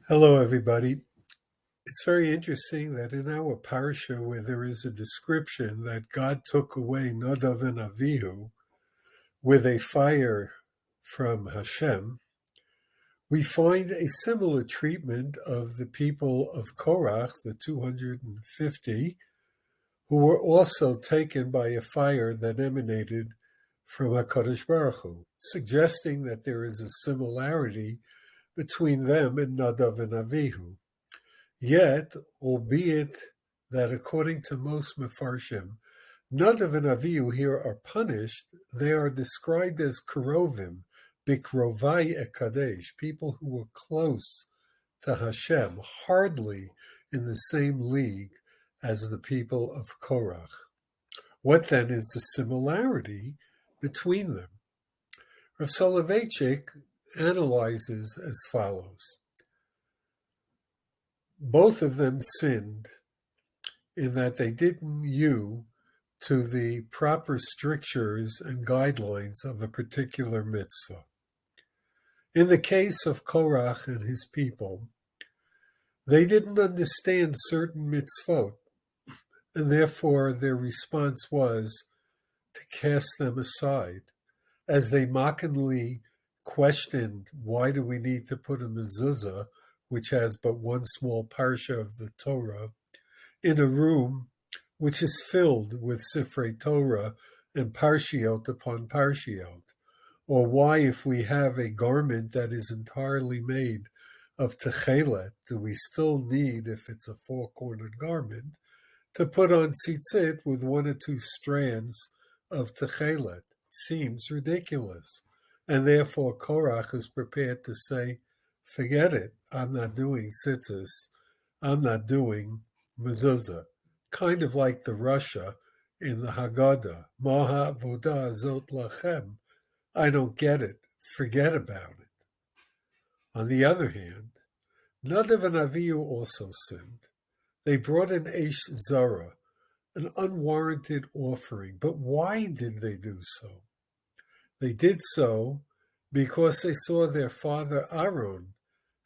Hello, everybody. It's very interesting that in our parsha, where there is a description that God took away Nadav and Avihu with a fire from Hashem, we find a similar treatment of the people of Korach, the 250, who were also taken by a fire that emanated from HaKadosh Baruch Hu, suggesting that there is a similarity between them and Nadav and Avihu. Yet, albeit that according to most Mefarshim, Nadav and Avihu here are punished, they are described as Kerovim, Bikrovai Ekadesh, people who were close to Hashem, hardly in the same league as the people of Korach. What then is the similarity between them? Rav Soloveitchik analyzes as follows. Both of them sinned in that they didn't hew to the proper strictures and guidelines of a particular mitzvah. In the case of Korach and his people, they didn't understand certain mitzvot, and therefore their response was to cast them aside, as they mockingly questioned, why do we need to put a mezuzah, which has but one small parsha of the Torah, in a room which is filled with Sifrei Torah and parshiot upon parshiot? Or why, if we have a garment that is entirely made of techelet, do we still need, if it's a four-cornered garment, to put on tzitzit with one or two strands of techelet? Seems ridiculous. And therefore Korach is prepared to say, forget it, I'm not doing tzitzis, I'm not doing mezuzah. Kind of like the Russia in the Haggadah, Maha Avodah Zot Lachem. I don't get it, forget about it. On the other hand, Nadav and Avihu also sinned. They brought an Eish Zara, an unwarranted offering. But why did they do so? They did so because they saw their father Aaron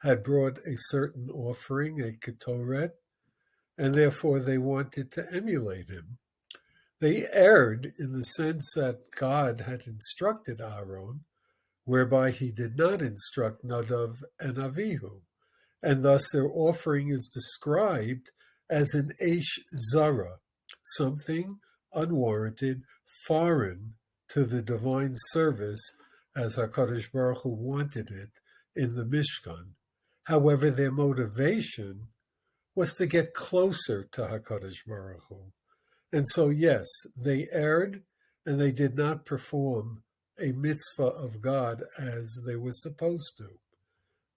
had brought a certain offering, a ketoret, and therefore they wanted to emulate him. They erred in the sense that God had instructed Aaron, whereby he did not instruct Nadav and Avihu, and thus their offering is described as an Eish Zara, something unwarranted, foreign to the divine service as HaKadosh Baruch Hu wanted it in the Mishkan. However, their motivation was to get closer to HaKadosh Baruch Hu. And so, yes, they erred and they did not perform a mitzvah of God as they were supposed to.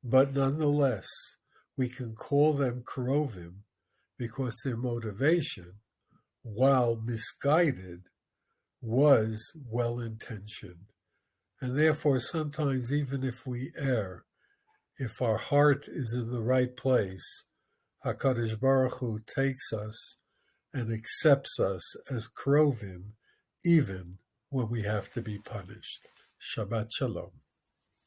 But nonetheless, we can call them Kerovim because their motivation, while misguided, was well-intentioned. And therefore, sometimes even if we err, if our heart is in the right place, HaKadosh Baruch Hu takes us and accepts us as Kerovim, even when we have to be punished. Shabbat Shalom.